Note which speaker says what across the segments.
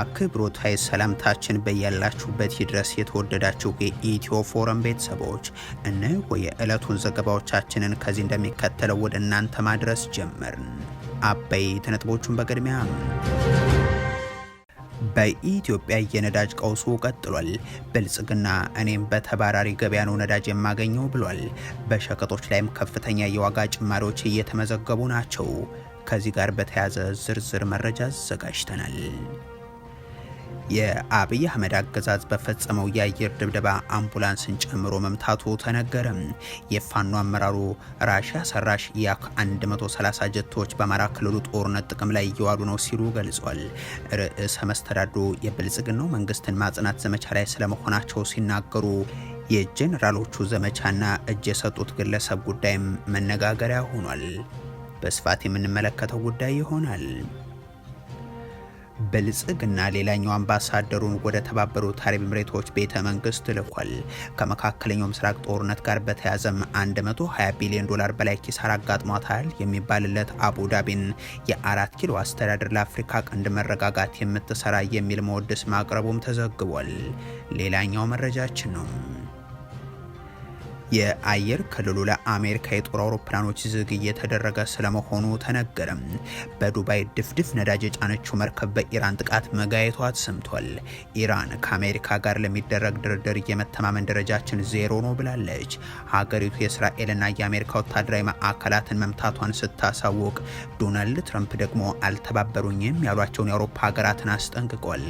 Speaker 1: አክብሮታዊ ሰላምታችን በያላችሁበት ይድረስ የተወደዳችሁ የኢትዮ ፎረም ቤተሰቦች እነሆ የዕለቱን ዘገባዎቻችንን ከዚህ እንደሚከተለው ወደ እናንተ ማድረስ ጀመርን። አበይት ነጥቦቹን በቅድሚያ በኢትዮጵያ የነዳጅ ቀውሱ ቀጥሏል። ብልጽግና እኔም በተባራሪ ገበያ ነው ነዳጅ የማገኘው ብሏል። በሸቀጦች ላይም ከፍተኛ የዋጋ ጭማሪዎች እየተመዘገቡ ናቸው። ከዚህ ጋር በተያያዘ ዝርዝር መረጃ አዘጋጅተናል። የአብይ አህመድ አገዛዝ በፈጸመው የአየር ድብደባ አምቡላንስን ጨምሮ መምታቱ ተነገረ። የፋኖ አመራሩ ራሽያ ሰራሽ ያክ 130 ጀቶች በአማራ ክልሉ ጦርነት ጥቅም ላይ እየዋሉ ነው ሲሉ ገልጿል። ርዕሰ መስተዳድሩ የብልጽግናው መንግስትን ማጽናት ዘመቻ ላይ ስለመሆናቸው ሲናገሩ የጄኔራሎቹ ዘመቻና እጅ የሰጡት ግለሰብ ጉዳይም መነጋገሪያ ሆኗል። በስፋት የምንመለከተው ጉዳይ ይሆናል። ብልጽግና ሌላኛው አምባሳደሩን ወደ ተባበሩት አረብ ኤሚሬቶች ቤተ መንግስት ልኳል። ከመካከለኛው ምስራቅ ጦርነት ጋር በተያያዘም 120 ቢሊዮን ዶላር በላይ ኪሳራ አጋጥሟታል የሚባልለት አቡዳቢን የ4 ኪሎ አስተዳደር ለአፍሪካ ቀንድ መረጋጋት የምትሰራ የሚል መወድስ ማቅረቡም ተዘግቧል። ሌላኛው መረጃችን ነው። የአየር ክልሉ ለአሜሪካ የጦር አውሮፕላኖች ዝግ እየተደረገ ስለመሆኑ ተነገረም። በዱባይ ድፍድፍ ነዳጅ የጫነችው መርከብ በኢራን ጥቃት መጋየቷ ተሰምቷል። ኢራን ከአሜሪካ ጋር ለሚደረግ ድርድር የመተማመን ደረጃችን ዜሮ ነው ብላለች። ሀገሪቱ የእስራኤልና የአሜሪካ ወታደራዊ ማዕከላትን መምታቷን ስታሳውቅ፣ ዶናልድ ትራምፕ ደግሞ አልተባበሩኝም ያሏቸውን የአውሮፓ ሀገራትን አስጠንቅቋል።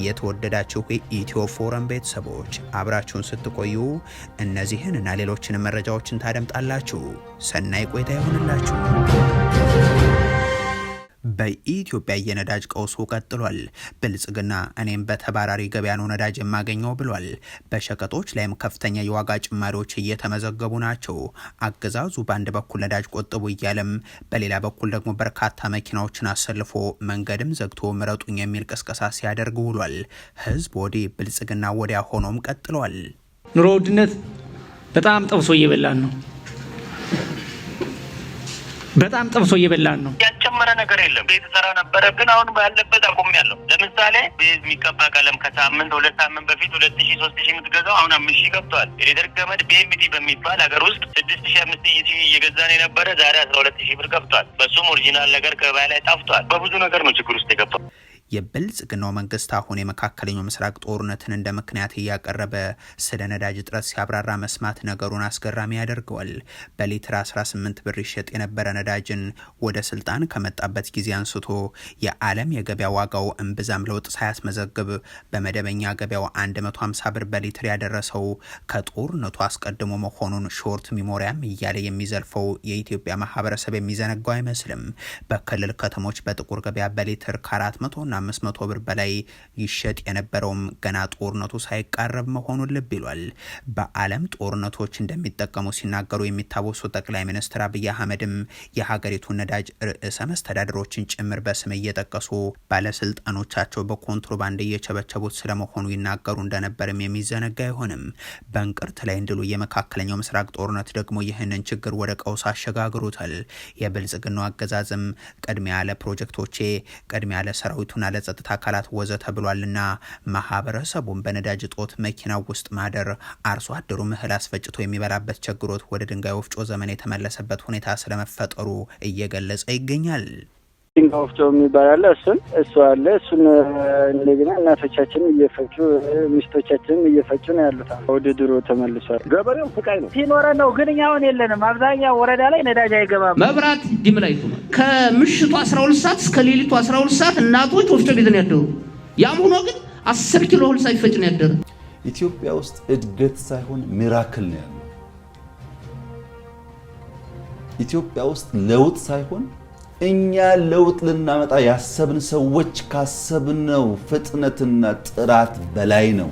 Speaker 1: የተወደዳችሁ የኢትዮ ፎረም ቤተሰቦች አብራችሁን ስትቆዩ እነዚህን እና ሌሎችን መረጃዎችን ታደምጣላችሁ። ሰናይ ቆይታ ይሆንላችሁ። በኢትዮጵያ የነዳጅ ቀውሱ ቀጥሏል። ብልጽግና እኔም በተባራሪ ገበያ ነው ነዳጅ የማገኘው ብሏል። በሸቀጦች ላይም ከፍተኛ የዋጋ ጭማሪዎች እየተመዘገቡ ናቸው። አገዛዙ በአንድ በኩል ነዳጅ ቆጥቡ እያለም በሌላ በኩል ደግሞ በርካታ መኪናዎችን አሰልፎ መንገድም ዘግቶ ምረጡኝ የሚል ቅስቀሳ ሲያደርግ ውሏል። ህዝብ ወዲህ ብልጽግና ወዲያ ሆኖም ቀጥሏል።
Speaker 2: ኑሮ ውድነት በጣም ጠብሶ እየበላን ነው።
Speaker 3: ያልጨመረ ነገር የለም። ቤት ሰራ ነበረ ግን አሁን ባለበት አቆሚያለሁ። ለምሳሌ ቤት የሚቀባ ቀለም ከሳምንት 2 ሳምንት በፊት 2000 3000 የምትገዛው አሁን 5000 ገብቷል። ኤሌክትሪክ ገመድ BMT በሚባል ሀገር ውስጥ 6500 እየገዛን የነበረ ዛሬ 12000 ብር ገብቷል። በሱም ኦሪጂናል ነገር ገበያ ላይ ጠፍቷል። በብዙ ነገር ነው ችግር ውስጥ የገባው።
Speaker 1: የብልጽግናው መንግስት አሁን የመካከለኛው ምስራቅ ጦርነትን እንደ ምክንያት እያቀረበ ስለ ነዳጅ እጥረት ሲያብራራ መስማት ነገሩን አስገራሚ ያደርገዋል። በሊትር 18 ብር ይሸጥ የነበረ ነዳጅን ወደ ስልጣን ከመጣበት ጊዜ አንስቶ የዓለም የገበያ ዋጋው እምብዛም ለውጥ ሳያስመዘግብ በመደበኛ ገበያው 150 ብር በሊትር ያደረሰው ከጦርነቱ አስቀድሞ መሆኑን ሾርት ሚሞሪያም እያለ የሚዘልፈው የኢትዮጵያ ማህበረሰብ የሚዘነጋው አይመስልም። በክልል ከተሞች በጥቁር ገበያ በሊትር ከ400 እና 500 ብር በላይ ይሸጥ የነበረውም ገና ጦርነቱ ሳይቃረብ መሆኑን ልብ ይሏል። በዓለም ጦርነቶች እንደሚጠቀሙ ሲናገሩ የሚታወሱ ጠቅላይ ሚኒስትር አብይ አህመድም የሀገሪቱን ነዳጅ ርዕሰ መስተዳድሮችን ጭምር በስም እየጠቀሱ ባለስልጣኖቻቸው በኮንትሮባንድ እየቸበቸቡት ስለመሆኑ ይናገሩ እንደነበርም የሚዘነጋ አይሆንም። በእንቅርት ላይ እንድሉ የመካከለኛው ምስራቅ ጦርነት ደግሞ ይህንን ችግር ወደ ቀውስ አሸጋግሮታል። የብልጽግናው አገዛዝም ቅድሚያ ለፕሮጀክቶቼ፣ ቅድሚያ ለሰራዊቱና ለጸጥታ አካላት ወዘተ ተብሏልና ማህበረሰቡን በነዳጅ ጦት መኪናው ውስጥ ማደር አርሶ አደሩ እህል አስፈጭቶ የሚበላበት ቸግሮት ወደ ድንጋይ ወፍጮ ዘመን የተመለሰበት ሁኔታ ስለመፈጠሩ እየገለጸ ይገኛል።
Speaker 4: ድንጋይ ወፍጮ የሚባል አለ። እሱን እንደገና እናቶቻችን እየፈጩ ሚስቶቻችን እየፈጩ ነው ያሉት። ወደ ድሮ ተመልሷል።
Speaker 5: ገበሬው ፍቃይ ነው
Speaker 6: ሲኖረ ነው ግን አሁን የለንም። አብዛኛው ወረዳ ላይ ነዳጅ አይገባም።
Speaker 2: መብራት ዲምላይቱ ከምሽቱ 12 ሰዓት እስከ ሌሊቱ 12 ሰዓት እናቶች ወፍጮ ቤት ነው ያደሩ። ያም ሆኖ ግን 10 ኪሎ እህል ሳይፈጭ ነው ያደረ።
Speaker 5: ኢትዮጵያ ውስጥ እድገት ሳይሆን ሚራክል ነው ያለው። ኢትዮጵያ ውስጥ ለውጥ ሳይሆን እኛ ለውጥ ልናመጣ ያሰብን ሰዎች ካሰብነው ፍጥነትና ጥራት በላይ ነው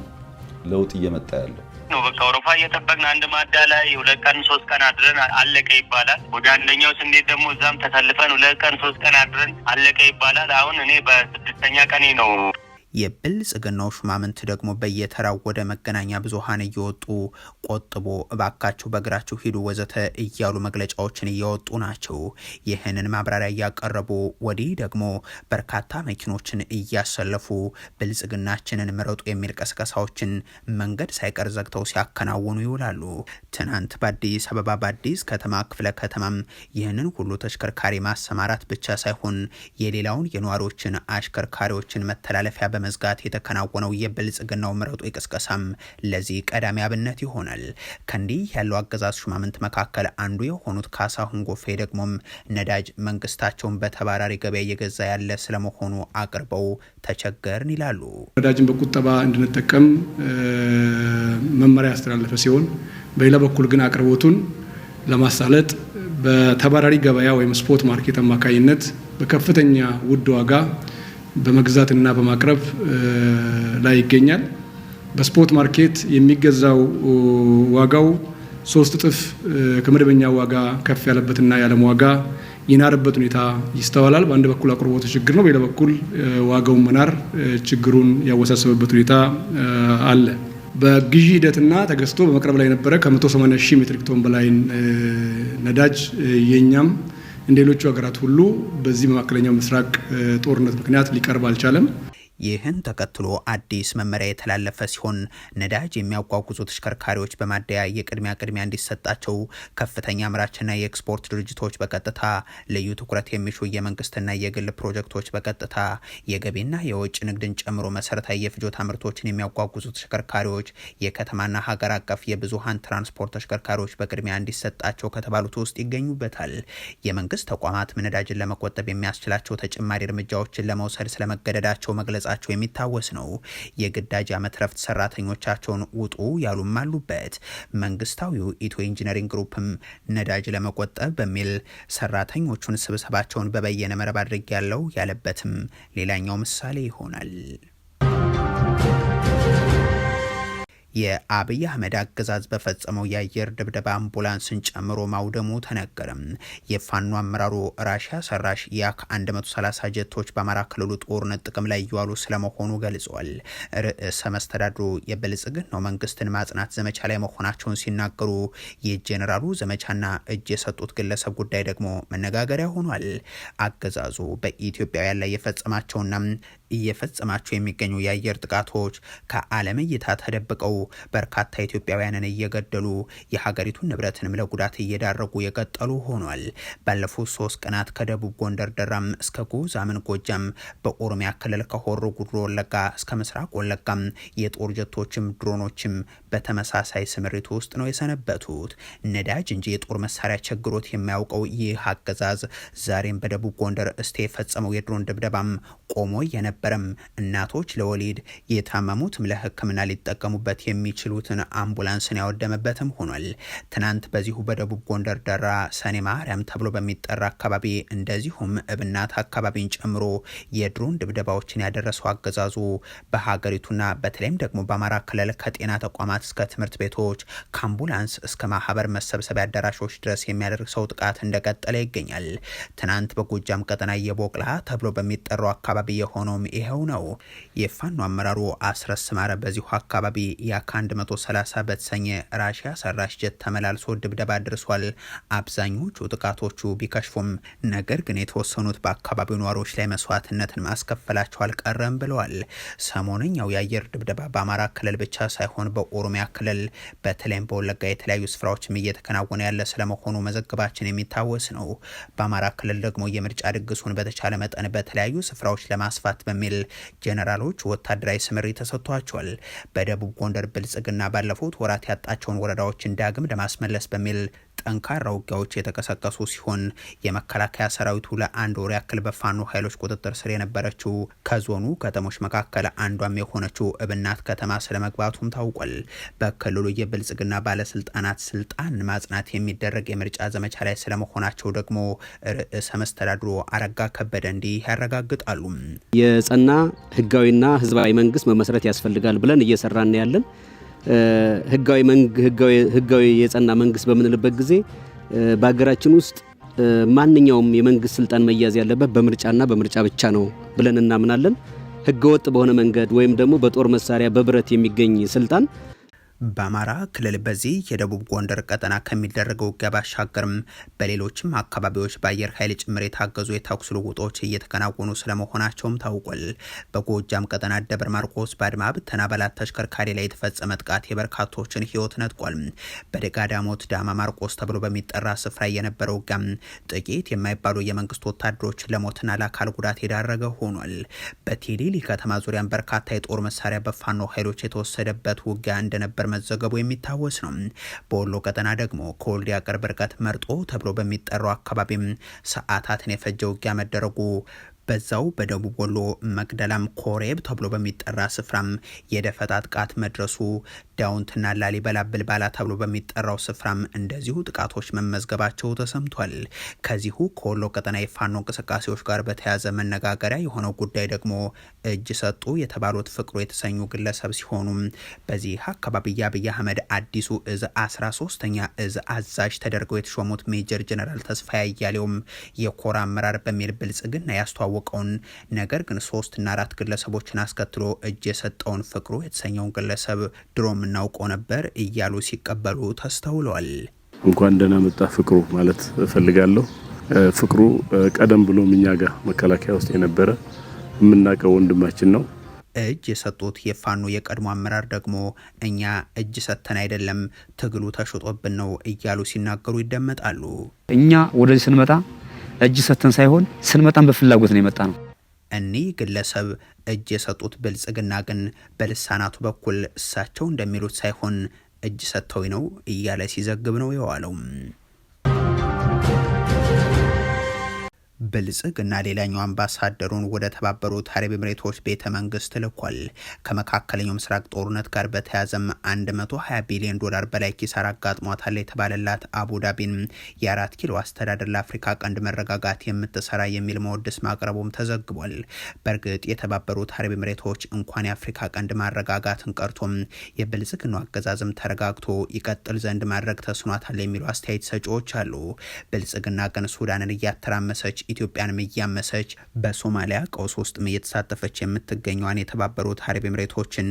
Speaker 5: ለውጥ እየመጣ ያለው።
Speaker 3: በቃ ወረፋ እየጠበቅን አንድ ማዳ ላይ 2 ቀን 3 ቀን አድረን አለቀ ይባላል። ወደ አንደኛው ስንሄድ ደግሞ እዛም ተሰልፈን 2 ቀን 3 ቀን አድረን አለቀ ይባላል። አሁን እኔ በ6ኛ ቀኔ ነው።
Speaker 1: የብልጽግናው ሹማምንት ደግሞ በየተራው ወደ መገናኛ ብዙሃን እየወጡ ቆጥቦ እባካችሁ በእግራችሁ ሂዱ ወዘተ እያሉ መግለጫዎችን እያወጡ ናቸው። ይህንን ማብራሪያ እያቀረቡ ወዲህ ደግሞ በርካታ መኪኖችን እያሰለፉ ብልጽግናችንን ምረጡ የሚል ቀስቀሳዎችን መንገድ ሳይቀር ዘግተው ሲያከናውኑ ይውላሉ። ትናንት በአዲስ አበባ በአዲስ ከተማ ክፍለ ከተማም ይህንን ሁሉ ተሽከርካሪ ማሰማራት ብቻ ሳይሆን የሌላውን የነዋሪዎችን አሽከርካሪዎችን መተላለፊያ በመዝጋት የተከናወነው የብልጽግናው ምረጡ ቅስቀሳም ለዚህ ቀዳሚ አብነት ይሆናል። ከንዲህ ያለው አገዛዝ ሹማምንት መካከል አንዱ የሆኑት ካሳሁን ጎፌ ደግሞም ነዳጅ መንግስታቸውን በተባራሪ ገበያ እየገዛ ያለ ስለመሆኑ አቅርበው ተቸገርን ይላሉ።
Speaker 7: ነዳጅን በቁጠባ እንድንጠቀም መመሪያ ያስተላለፈ ሲሆን በሌላ በኩል ግን አቅርቦቱን ለማሳለጥ በተባራሪ ገበያ ወይም ስፖት ማርኬት አማካኝነት በከፍተኛ ውድ ዋጋ በመግዛትና በማቅረብ ላይ ይገኛል። በስፖት ማርኬት የሚገዛው ዋጋው 3 እጥፍ ከመደበኛ ዋጋ ከፍ ያለበትና ያለም ዋጋ ይናርበት ሁኔታ ይስተዋላል። በአንድ በኩል አቅርቦቱ ችግር ነው፣ በሌላ በኩል ዋጋው መናር ችግሩን ያወሳሰበበት ሁኔታ አለ። በግዢ ሂደትና ተገዝቶ በመቅረብ ላይ የነበረ ከ180 ሺህ ሜትሪክ ቶን በላይ ነዳጅ የኛም እንደ ሌሎቹ ሀገራት ሁሉ በዚህ በመካከለኛው ምስራቅ ጦርነት ምክንያት ሊቀርብ አልቻለም።
Speaker 1: ይህን ተከትሎ አዲስ መመሪያ የተላለፈ ሲሆን ነዳጅ የሚያጓጉዙ ተሽከርካሪዎች በማደያ የቅድሚያ እንዲሰጣቸው፣ ከፍተኛ አምራችና የኤክስፖርት ድርጅቶች በቀጥታ ልዩ ትኩረት የሚሹ የመንግስትና የግል ፕሮጀክቶች በቀጥታ የገቢና የውጭ ንግድን ጨምሮ መሰረታዊ የፍጆታ ምርቶችን የሚያጓጉዙ ተሽከርካሪዎች፣ የከተማና ሀገር አቀፍ የብዙሃን ትራንስፖርት ተሽከርካሪዎች በቅድሚያ እንዲሰጣቸው ከተባሉት ውስጥ ይገኙበታል። የመንግስት ተቋማት ነዳጅን ለመቆጠብ የሚያስችላቸው ተጨማሪ እርምጃዎችን ለመውሰድ ስለመገደዳቸው መግለጽ የሚታወስ ነው። የግዳጅ ዓመት ረፍት ሰራተኞቻቸውን ውጡ ያሉም አሉበት። መንግስታዊው ኢትዮ ኢንጂነሪንግ ግሩፕም ነዳጅ ለመቆጠብ በሚል ሰራተኞቹን ስብሰባቸውን በበየነ መረብ አድርግ ያለው ያለበትም ሌላኛው ምሳሌ ይሆናል። የአብይ አህመድ አገዛዝ በፈጸመው የአየር ድብደባ አምቡላንስን ጨምሮ ማውደሙ ተነገረም። የፋኖ አመራሩ ራሽያ ሰራሽ ያክ 130 ጀቶች በአማራ ክልሉ ጦርነት ጥቅም ላይ እየዋሉ ስለመሆኑ ገልጿል። ርዕሰ መስተዳድሩ የብልጽግናው መንግስትን ማጽናት ዘመቻ ላይ መሆናቸውን ሲናገሩ የጄኔራሉ ዘመቻና እጅ የሰጡት ግለሰብ ጉዳይ ደግሞ መነጋገሪያ ሆኗል። አገዛዙ በኢትዮጵያውያን ላይ የፈጸማቸውና እየፈጸማቸው የሚገኙ የአየር ጥቃቶች ከዓለም እይታ ተደብቀው በርካታ ኢትዮጵያውያንን እየገደሉ የሀገሪቱን ንብረትንም ለጉዳት እየዳረጉ የቀጠሉ ሆኗል። ባለፉት 3 ቀናት ከደቡብ ጎንደር ደራም እስከ ጎዛምን ጎጃም፣ በኦሮሚያ ክልል ከሆሮ ጉድሮ ወለጋ እስከ ምስራቅ ወለጋም የጦር ጀቶችም ድሮኖችም በተመሳሳይ ስምሪት ውስጥ ነው የሰነበቱት። ነዳጅ እንጂ የጦር መሳሪያ ቸግሮት የማያውቀው ይህ አገዛዝ ዛሬም በደቡብ ጎንደር እስቴ የፈጸመው የድሮን ድብደባም ቆሞ የነበረም እናቶች ለወሊድ የታመሙትም ለሕክምና ሊጠቀሙበት የሚችሉትን አምቡላንስን ያወደመበትም ሆኗል። ትናንት በዚሁ በደቡብ ጎንደር ደራ ሰኔ ማርያም ተብሎ በሚጠራ አካባቢ እንደዚሁም እብናት አካባቢን ጨምሮ የድሮን ድብደባዎችን ያደረሰው አገዛዙ በሀገሪቱና በተለይም ደግሞ በአማራ ክልል ከጤና ተቋማት እስከ ትምህርት ቤቶች ከአምቡላንስ እስከ ማህበር መሰብሰቢያ አዳራሾች ድረስ የሚያደርሰው ጥቃት እንደቀጠለ ይገኛል። ትናንት በጎጃም ቀጠና የቦቅላ ተብሎ በሚጠራው አካባቢ የሆነውም ይሄው ነው። የፋኖ አመራሩ አስረስ ማረ በዚሁ አካባቢ ያ130 በተሰኘ ራሽያ ሰራሽ ጀት ተመላልሶ ድብደባ አድርሷል። አብዛኞቹ ጥቃቶቹ ቢከሽፉም ነገር ግን የተወሰኑት በአካባቢው ነዋሪዎች ላይ መስዋዕትነትን ማስከፈላቸው አልቀረም ብለዋል። ሰሞነኛው የአየር ድብደባ በአማራ ክልል ብቻ ሳይሆን በኦሮሚያ ክልል በተለይም በወለጋ የተለያዩ ስፍራዎችም እየተከናወነ ያለ ስለመሆኑ መዘገባችን የሚታወስ ነው። በአማራ ክልል ደግሞ የምርጫ ድግሱን በተቻለ መጠን በተለያዩ ስፍራዎች ለማስፋት በሚል ጄኔራሎች ወታደራዊ ስምሪት ተሰጥቷቸዋል። በደቡብ ጎንደር ብልጽግና ባለፉት ወራት ያጣቸውን ወረዳዎችን ዳግም ለማስመለስ በሚል ጠንካራ ውጊያዎች የተቀሰቀሱ ሲሆን የመከላከያ ሰራዊቱ ለአንድ ወር ያክል በፋኖ ኃይሎች ቁጥጥር ስር የነበረችው ከዞኑ ከተሞች መካከል አንዷም የሆነችው እብናት ከተማ ስለመግባቱም ታውቋል። በክልሉ የብልጽግና ባለስልጣናት ስልጣን ማጽናት የሚደረግ የምርጫ ዘመቻ ላይ ስለመሆናቸው ደግሞ ርዕሰ መስተዳድሩ አረጋ ከበደ እንዲህ ያረጋግጣሉ።
Speaker 8: የጸና ህጋዊና ህዝባዊ መንግስት መመስረት ያስፈልጋል ብለን እየሰራን ያለን ህጋዊ የጸና መንግስት በምንልበት ጊዜ በሀገራችን ውስጥ ማንኛውም የመንግስት ስልጣን መያዝ ያለበት በምርጫና በምርጫ ብቻ ነው ብለን እናምናለን። ህገወጥ በሆነ መንገድ ወይም ደግሞ በጦር መሳሪያ በብረት የሚገኝ ስልጣን
Speaker 1: በአማራ ክልል በዚህ የደቡብ ጎንደር ቀጠና ከሚደረገው ውጊያ ባሻገርም በሌሎችም አካባቢዎች በአየር ኃይል ጭምር የታገዙ የተኩስ ልውጦች እየተከናወኑ ስለመሆናቸውም ታውቋል። በጎጃም ቀጠና ደብረ ማርቆስ በአድማ ብተና አባላት ተሽከርካሪ ላይ የተፈጸመ ጥቃት የበርካቶችን ህይወት ነጥቋል። በደጋዳሞት ዳማ ማርቆስ ተብሎ በሚጠራ ስፍራ የነበረው ውጊያም ጥቂት የማይባሉ የመንግስት ወታደሮች ለሞትና ለአካል ጉዳት የዳረገ ሆኗል። በቴሌሊ ከተማ ዙሪያን በርካታ የጦር መሳሪያ በፋኖ ኃይሎች የተወሰደበት ውጊያ እንደነበር መዘገቡ የሚታወስ ነው። በወሎ ቀጠና ደግሞ ከወልዲያ ቅርብ ርቀት መርጦ ተብሎ በሚጠራው አካባቢም ሰዓታትን የፈጀ ውጊያ መደረጉ በዛው በደቡብ ወሎ መቅደላም ኮሬብ ተብሎ በሚጠራ ስፍራም የደፈጣ ጥቃት መድረሱ ዳውንትና ላሊበላ ብልባላ ተብሎ በሚጠራው ስፍራም እንደዚሁ ጥቃቶች መመዝገባቸው ተሰምቷል። ከዚሁ ከወሎ ቀጠና የፋኖ እንቅስቃሴዎች ጋር በተያያዘ መነጋገሪያ የሆነው ጉዳይ ደግሞ እጅ ሰጡ የተባሉት ፍቅሩ የተሰኙ ግለሰብ ሲሆኑ በዚህ አካባቢ የአብይ አህመድ አዲሱ እዝ 13ኛ እዝ አዛዥ ተደርገው የተሾሙት ሜጀር ጀነራል ተስፋዬ አያሌውም የኮር አመራር በሚል ብልጽግና ያስተዋወቀውን ነገር ግን 3 እና 4 ግለሰቦችን አስከትሎ እጅ የሰጠውን ፍቅሩ የተሰኘውን ግለሰብ ድሮም እናውቀው ነበር እያሉ ሲቀበሉ ተስተውለዋል።
Speaker 9: እንኳን ደህና መጣ ፍቅሩ ማለት እፈልጋለሁ። ፍቅሩ ቀደም ብሎ እኛ ጋር መከላከያ ውስጥ የነበረ የምናውቀው ወንድማችን ነው።
Speaker 1: እጅ የሰጡት የፋኖ የቀድሞ አመራር ደግሞ እኛ እጅ ሰተን አይደለም ትግሉ ተሽጦብን ነው እያሉ ሲናገሩ ይደመጣሉ።
Speaker 10: እኛ ወደዚህ ስንመጣ እጅ ሰተን ሳይሆን ስንመጣም በፍላጎት ነው የመጣ ነው።
Speaker 1: እኒህ ግለሰብ እጅ የሰጡት ብልጽግና ግን በልሳናቱ በኩል እሳቸው እንደሚሉት ሳይሆን እጅ ሰጥተው ነው እያለ ሲዘግብ ነው የዋለው። ብልጽግና ሌላኛው አምባሳደሩን ወደ ተባበሩት አረብ ኤምሬቶች ቤተ መንግስት ልኳል። ከመካከለኛው ምስራቅ ጦርነት ጋር በተያያዘም 120 ቢሊዮን ዶላር በላይ ኪሳራ አጋጥሟታል የተባለላት አቡዳቢን የ4 ኪሎ አስተዳደር ለአፍሪካ ቀንድ መረጋጋት የምትሰራ የሚል መወድስ ማቅረቡም ተዘግቧል። በእርግጥ የተባበሩት አረብ ኤምሬቶች እንኳን የአፍሪካ ቀንድ ማረጋጋትን ቀርቶም የብልጽግናው አገዛዝም ተረጋግቶ ይቀጥል ዘንድ ማድረግ ተስኗታል የሚሉ አስተያየት ሰጪዎች አሉ። ብልጽግና ግን ሱዳንን እያተራመሰች ኢትዮጵያንም እያመሰች በሶማሊያ ቀውስ ውስጥ እየተሳተፈች የምትገኘዋን የተባበሩት አረብ ኤምሬቶችን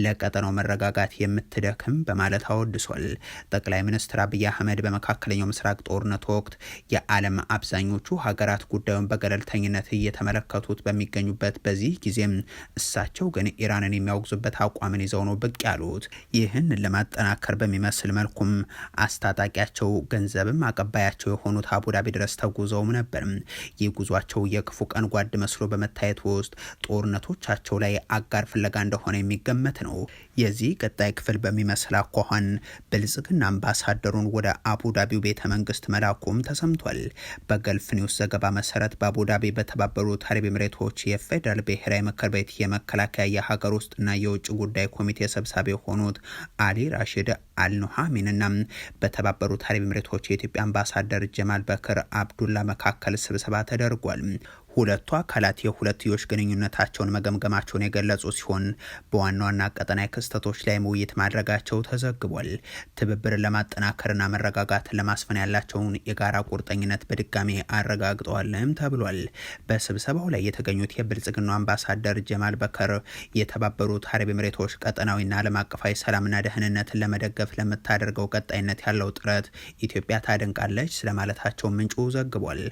Speaker 1: ለቀጠናው መረጋጋት የምትደክም በማለት አወድሷል። ጠቅላይ ሚኒስትር አብይ አህመድ በመካከለኛው ምስራቅ ጦርነት ወቅት የዓለም አብዛኞቹ ሀገራት ጉዳዩን በገለልተኝነት እየተመለከቱት በሚገኙበት በዚህ ጊዜም እሳቸው ግን ኢራንን የሚያወግዙበት አቋምን ይዘው ነው ብቅ ያሉት። ይህን ለማጠናከር በሚመስል መልኩም አስታጣቂያቸው ገንዘብም አቀባያቸው የሆኑት አቡዳቢ ድረስ ተጉዘውም ነበር። ይህ ጉዟቸው የክፉ ቀን ጓድ መስሎ በመታየት ውስጥ ጦርነቶቻቸው ላይ አጋር ፍለጋ እንደሆነ የሚገመት ነው። የዚህ ቀጣይ ክፍል በሚመስል አኳኋን ብልጽግና አምባሳደሩን ወደ አቡዳቢው ቤተ መንግስት መላኩም ተሰምቷል። በገልፍ ኒውስ ዘገባ መሰረት በአቡዳቢ በተባበሩት አረብ ኤምሬቶች የፌዴራል ብሔራዊ ምክር ቤት የመከላከያ የሀገር ውስጥና የውጭ ጉዳይ ኮሚቴ ሰብሳቢ የሆኑት አሊ ራሽድ አልኑሃሚንና በተባበሩት አረብ ኤምሬቶች የኢትዮጵያ አምባሳደር ጀማል በክር አብዱላ መካከል ስብሰባ ተደርጓል። ሁለቱ አካላት የሁለትዮሽ ግንኙነታቸውን መገምገማቸውን የገለጹ ሲሆን በዋና ዋና ቀጠናዊ ክስተቶች ላይ ውይይት ማድረጋቸው ተዘግቧል። ትብብርን ለማጠናከርና መረጋጋትን ለማስፈን ያላቸውን የጋራ ቁርጠኝነት በድጋሚ አረጋግጠዋልም ተብሏል። በስብሰባው ላይ የተገኙት የብልጽግናው አምባሳደር ጀማል በከር የተባበሩት አረብ ኤምሬቶች ቀጠናዊና ዓለም አቀፋዊ ሰላምና ደህንነትን ለመደገፍ ለምታደርገው ቀጣይነት ያለው ጥረት ኢትዮጵያ ታደንቃለች ስለማለታቸው ምንጩ ዘግቧል።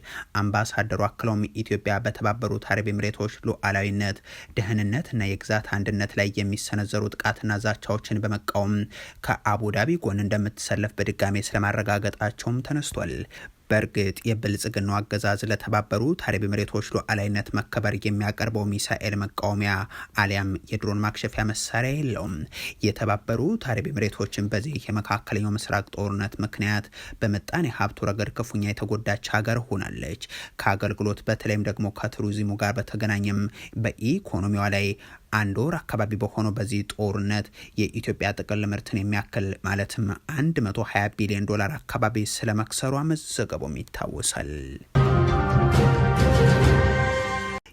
Speaker 1: አምባሳደሩ አክለውም ኢትዮጵያ በተባበሩት አረብ ኤምሬቶች ሉዓላዊነት፣ ደህንነት እና የግዛት አንድነት ላይ የሚሰነዘሩ ጥቃትና ዛቻዎችን በመቃወም ከአቡዳቢ ጎን እንደምትሰለፍ በድጋሜ ስለማረጋገጣቸውም ተነስቷል። በእርግጥ የብልጽግናው አገዛዝ ለተባበሩት አረብ ኤምሬቶች ሉዓላዊነት መከበር የሚያቀርበው ሚሳኤል መቃወሚያ አሊያም የድሮን ማክሸፊያ መሳሪያ የለውም። የተባበሩት አረብ ኤምሬቶችን በዚህ የመካከለኛው ምስራቅ ጦርነት ምክንያት በምጣኔ ሀብቱ ረገድ ክፉኛ የተጎዳች ሀገር ሆናለች። ከአገልግሎት በተለይም ደግሞ ከቱሪዝሙ ጋር በተገናኘም በኢኮኖሚዋ ላይ አንድ ወር አካባቢ በሆነው በዚህ ጦርነት የኢትዮጵያ ጥቅል ምርትን የሚያክል ማለትም 120 ቢሊዮን ዶላር አካባቢ ስለመክሰሯ መዘገቡም ይታወሳል።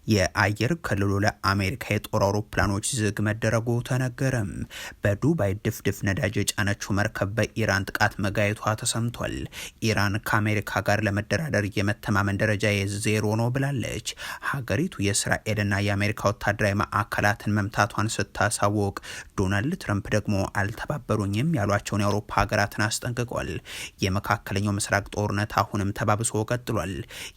Speaker 1: የአየር ክልሉ ለአሜሪካ የጦር አውሮፕላኖች ዝግ መደረጉ ተነገረም። በዱባይ ድፍድፍ ነዳጅ የጫነችው መርከብ በኢራን ጥቃት መጋየቷ ተሰምቷል። ኢራን ከአሜሪካ ጋር ለመደራደር የመተማመን ደረጃ የዜሮ ነው ብላለች። ሀገሪቱ የእስራኤልና የአሜሪካ ወታደራዊ ማዕከላትን መምታቷን ስታሳውቅ ዶናልድ ትራምፕ ደግሞ አልተባበሩኝም ያሏቸውን የአውሮፓ ሀገራትን አስጠንቅቋል። የመካከለኛው ምስራቅ ጦርነት አሁንም ተባብሶ ቀጥሏል።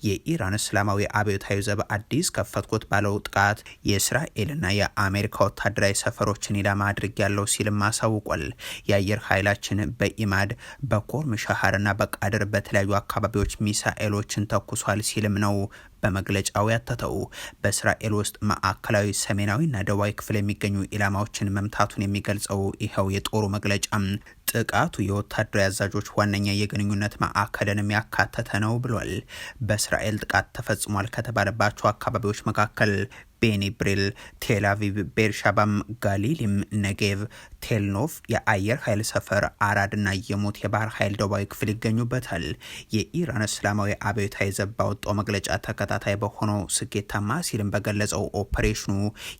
Speaker 1: የኢራን እስላማዊ አብዮታዊ ዘብ አዲስ ከፈትኩት ባለው ጥቃት የእስራኤልና የአሜሪካ ወታደራዊ ሰፈሮችን ኢላማ አድርግ ያለው ሲልም አሳውቋል። የአየር ኃይላችን በኢማድ በኮርም ሻሃርና በቃድር በተለያዩ አካባቢዎች ሚሳኤሎችን ተኩሷል ሲልም ነው በመግለጫው ያተተው። በእስራኤል ውስጥ ማዕከላዊ ሰሜናዊና ደቡባዊ ክፍል የሚገኙ ኢላማዎችን መምታቱን የሚገልጸው ይኸው የጦሩ መግለጫ ጥቃቱ የወታደራዊ አዛዦች ዋነኛ የግንኙነት ማዕከልንም ያካተተ ነው ብሏል። በእስራኤል ጥቃት ተፈጽሟል ከተባለባቸው አካባቢዎች መካከል ቤኒ ብሪል፣ ቴል አቪቭ፣ ቤርሻባም፣ ጋሊሊም፣ ነጌቭ፣ ቴልኖፍ የአየር ኃይል ሰፈር፣ አራድና የሞት የባህር ኃይል ደቡባዊ ክፍል ይገኙበታል። የኢራን እስላማዊ አብዮታዊ ዘብ ባወጣው መግለጫ ተከታታይ በሆነው ስኬታማ ሲልም በገለጸው ኦፕሬሽኑ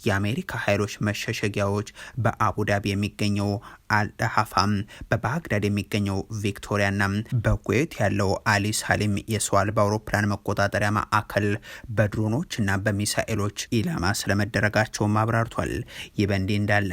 Speaker 1: የአሜሪካ ኃይሎች መሸሸጊያዎች በአቡዳቢ የሚገኘው አልዳሃፋም፣ በባግዳድ የሚገኘው ቪክቶሪያና በኩዌት ያለው አሊ ሳሊም የሰው አልባ አውሮፕላን መቆጣጠሪያ ማዕከል በድሮኖችና በሚሳኤሎች ኢላማ ስለመደረጋቸው አብራርቷል። ይህ በእንዲህ እንዳለ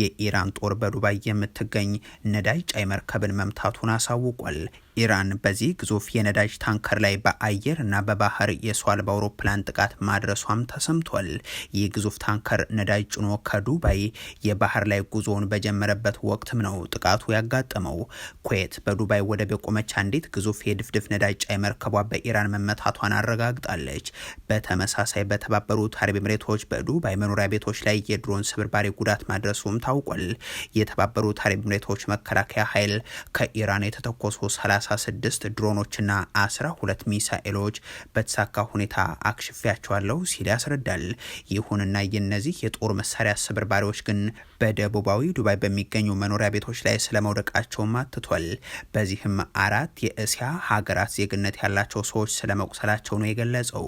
Speaker 1: የኢራን ጦር በዱባይ የምትገኝ ነዳጅ ጫይ መርከብን መምታቱን አሳውቋል። ኢራን በዚህ ግዙፍ የነዳጅ ታንከር ላይ በአየር እና በባህር የሰው አልባ አውሮፕላን ጥቃት ማድረሷም ተሰምቷል። ይህ ግዙፍ ታንከር ነዳጅ ጭኖ ከዱባይ የባህር ላይ ጉዞውን በጀመረበት ወቅትም ነው ጥቃቱ ያጋጠመው። ኩዌት በዱባይ ወደብ የቆመች አንዲት ግዙፍ የድፍድፍ ነዳጅ ጫይ መርከቧ በኢራን መመታቷን አረጋግጣለች። በተመሳሳይ በተባበሩት አረብ ኤሚሬቶች በዱባይ መኖሪያ ቤቶች ላይ የድሮን ስብርባሪ ጉዳት ማድረሱም ታውቋል። የተባበሩት አረብ ኤሚሬቶች መከላከያ ኃይል ከኢራን የተተኮሱ 36 ድሮኖችና 12 ሚሳኤሎች በተሳካ ሁኔታ አክሽፊያቸዋለሁ ሲል ያስረዳል። ይሁንና የነዚህ የጦር መሳሪያ ስብርባሪዎች ግን በደቡባዊ ዱባይ በሚገኙ መኖሪያ ቤቶች ላይ ስለመውደቃቸው አትቷል። በዚህም 4 የእስያ ሀገራት ዜግነት ያላቸው ሰዎች ስለመቁሰላቸው ነው የገለጸው።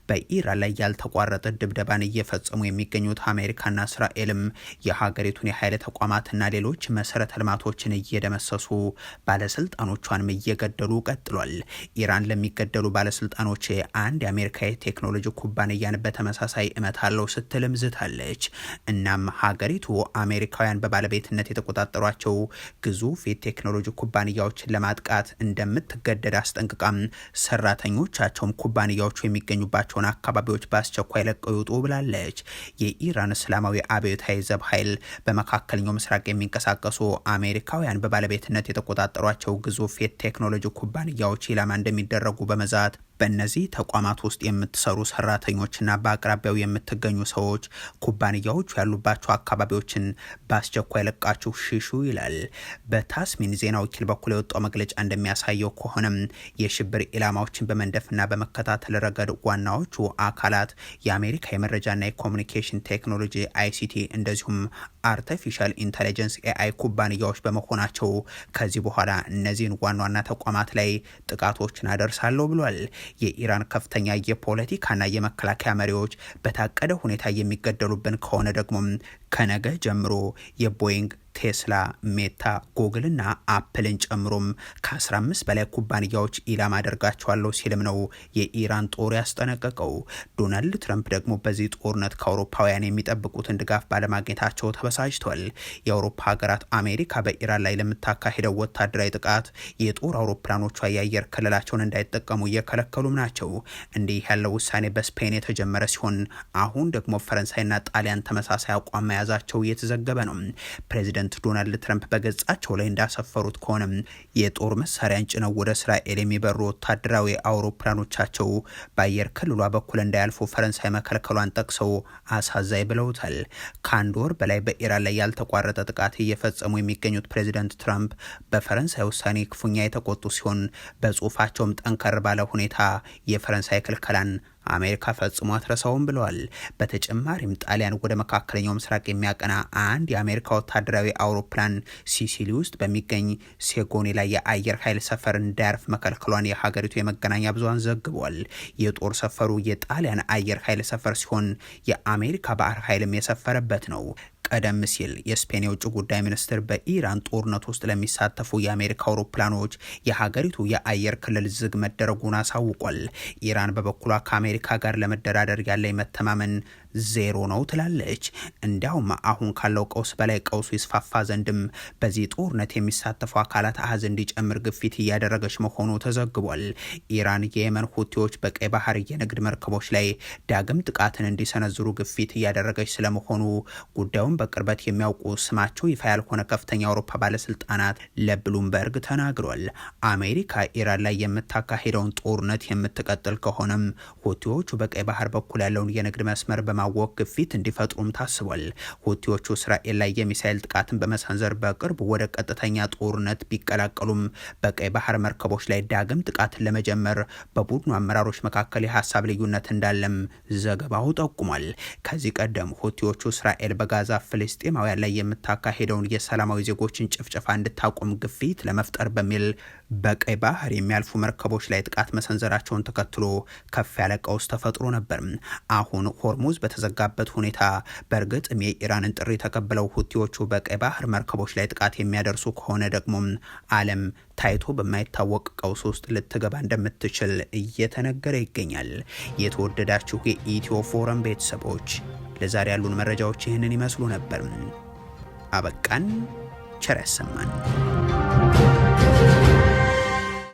Speaker 1: በኢራን ላይ ያልተቋረጠ ድብደባን እየፈጸሙ የሚገኙት አሜሪካና እስራኤልም የሀገሪቱን የኃይል ተቋማትና ሌሎች መሰረተ ልማቶችን እየደመሰሱ ባለስልጣኖቿንም እየገደሉ ቀጥሏል። ኢራን ለሚገደሉ ባለስልጣኖች አንድ የአሜሪካ የቴክኖሎጂ ኩባንያን በተመሳሳይ እመታለው ስትልም ዝታለች። እናም ሀገሪቱ አሜሪካውያን በባለቤትነት የተቆጣጠሯቸው ግዙፍ የቴክኖሎጂ ኩባንያዎችን ለማጥቃት እንደምትገደድ አስጠንቅቃም ሰራተኞቻቸውም ኩባንያዎቹ የሚገኙባቸውን አካባቢዎች በአስቸኳይ ለቀው ይውጡ ብላለች። የኢራን እስላማዊ አብዮታዊ ዘብ ኃይል በመካከለኛው ምስራቅ የሚንቀሳቀሱ አሜሪካውያን በባለቤትነት የተቆጣጠሯቸው ግዙፍ የቴክኖሎጂ ኩባንያዎች ኢላማ እንደሚደረጉ በመዛት በእነዚህ ተቋማት ውስጥ የምትሰሩ ሰራተኞችና በአቅራቢያው የምትገኙ ሰዎች ኩባንያዎቹ ያሉባቸው አካባቢዎችን በአስቸኳይ ለቃችሁ ሽሹ ይላል። በታስሚን ዜና ወኪል በኩል የወጣው መግለጫ እንደሚያሳየው ከሆነም የሽብር ኢላማዎችን በመንደፍና በመከታተል ረገድ ዋናዎቹ አካላት የአሜሪካ የመረጃና የኮሙኒኬሽን ቴክኖሎጂ አይሲቲ እንደዚሁም አርቲፊሻል ኢንተለጀንስ ኤአይ ኩባንያዎች በመሆናቸው ከዚህ በኋላ እነዚህን ዋና ዋና ተቋማት ላይ ጥቃቶችን አደርሳለሁ ብሏል። የኢራን ከፍተኛ የፖለቲካና የመከላከያ መሪዎች በታቀደ ሁኔታ የሚገደሉብን ከሆነ ደግሞ ከነገ ጀምሮ የቦይንግ፣ ቴስላ፣ ሜታ፣ ጉግልና አፕልን ጨምሮም ከ15 በላይ ኩባንያዎች ኢላማ አደርጋቸዋለሁ ሲልም ነው የኢራን ጦር ያስጠነቀቀው። ዶናልድ ትራምፕ ደግሞ በዚህ ጦርነት ከአውሮፓውያን የሚጠብቁትን ድጋፍ ባለማግኘታቸው ተበሳጭቷል። የአውሮፓ ሀገራት አሜሪካ በኢራን ላይ ለምታካሂደው ወታደራዊ ጥቃት የጦር አውሮፕላኖቿ የአየር ክልላቸውን እንዳይጠቀሙ እየከለከሉም ናቸው። እንዲህ ያለው ውሳኔ በስፔን የተጀመረ ሲሆን አሁን ደግሞ ፈረንሳይና ጣሊያን ተመሳሳይ አቋም መያዛቸው እየተዘገበ ነው። ፕሬዚደንት ዶናልድ ትራምፕ በገጻቸው ላይ እንዳሰፈሩት ከሆነ የጦር መሳሪያን ጭነው ወደ እስራኤል የሚበሩ ወታደራዊ አውሮፕላኖቻቸው በአየር ክልሏ በኩል እንዳያልፉ ፈረንሳይ መከልከሏን ጠቅሰው አሳዛኝ ብለውታል። ከአንድ ወር በላይ በኢራን ላይ ያልተቋረጠ ጥቃት እየፈጸሙ የሚገኙት ፕሬዚደንት ትራምፕ በፈረንሳይ ውሳኔ ክፉኛ የተቆጡ ሲሆን በጽሁፋቸውም ጠንከር ባለ ሁኔታ የፈረንሳይ ክልከላን አሜሪካ ፈጽሞ አትረሳውም ብለዋል። በተጨማሪም ጣሊያን ወደ መካከለኛው ምስራቅ የሚያቀና አንድ የአሜሪካ ወታደራዊ አውሮፕላን ሲሲሊ ውስጥ በሚገኝ ሴጎኒ ላይ የአየር ኃይል ሰፈር እንዳያርፍ መከልከሏን የሀገሪቱ የመገናኛ ብዙሃን ዘግቧል። የጦር ሰፈሩ የጣሊያን አየር ኃይል ሰፈር ሲሆን የአሜሪካ ባህር ኃይልም የሰፈረበት ነው። ቀደም ሲል የስፔን የውጭ ጉዳይ ሚኒስትር በኢራን ጦርነት ውስጥ ለሚሳተፉ የአሜሪካ አውሮፕላኖች የሀገሪቱ የአየር ክልል ዝግ መደረጉን አሳውቋል። ኢራን በበኩሏ ከአሜሪካ ጋር ለመደራደር ያለ መተማመን ዜሮ ነው ትላለች። እንዲያውም አሁን ካለው ቀውስ በላይ ቀውሱ ይስፋፋ ዘንድም በዚህ ጦርነት የሚሳተፉ አካላት አሃዝ እንዲጨምር ግፊት እያደረገች መሆኑ ተዘግቧል። ኢራን የየመን ሁቲዎች በቀይ ባህር የንግድ መርከቦች ላይ ዳግም ጥቃትን እንዲሰነዝሩ ግፊት እያደረገች ስለመሆኑ ጉዳዩን በቅርበት የሚያውቁ ስማቸው ይፋ ያልሆነ ከፍተኛ አውሮፓ ባለስልጣናት ለብሉምበርግ ተናግሯል። አሜሪካ ኢራን ላይ የምታካሄደውን ጦርነት የምትቀጥል ከሆነም ሁቲዎቹ በቀይ ባህር በኩል ያለውን የንግድ መስመር በማወቅ ግፊት እንዲፈጥሩም ታስቧል። ሁቲዎቹ እስራኤል ላይ የሚሳኤል ጥቃትን በመሰንዘር በቅርብ ወደ ቀጥተኛ ጦርነት ቢቀላቀሉም በቀይ ባህር መርከቦች ላይ ዳግም ጥቃትን ለመጀመር በቡድኑ አመራሮች መካከል የሀሳብ ልዩነት እንዳለም ዘገባው ጠቁሟል። ከዚህ ቀደም ሁቲዎቹ እስራኤል በጋዛ ፍልስጤማውያን ላይ የምታካሄደውን የሰላማዊ ዜጎችን ጭፍጨፋ እንድታቆም ግፊት ለመፍጠር በሚል በቀይ ባህር የሚያልፉ መርከቦች ላይ ጥቃት መሰንዘራቸውን ተከትሎ ከፍ ያለ ቀውስ ተፈጥሮ ነበር። አሁን ሆርሙዝ በተዘጋበት ሁኔታ በእርግጥም የኢራንን ጥሪ ተቀብለው ሁቲዎቹ በቀይ ባህር መርከቦች ላይ ጥቃት የሚያደርሱ ከሆነ ደግሞ ዓለም ታይቶ በማይታወቅ ቀውስ ውስጥ ልትገባ እንደምትችል እየተነገረ ይገኛል። የተወደዳችሁ የኢትዮ ፎረም ቤተሰቦች ለዛሬ ያሉን መረጃዎች ይህንን ይመስሉ ነበር። አበቃን። ቸር ያሰማን።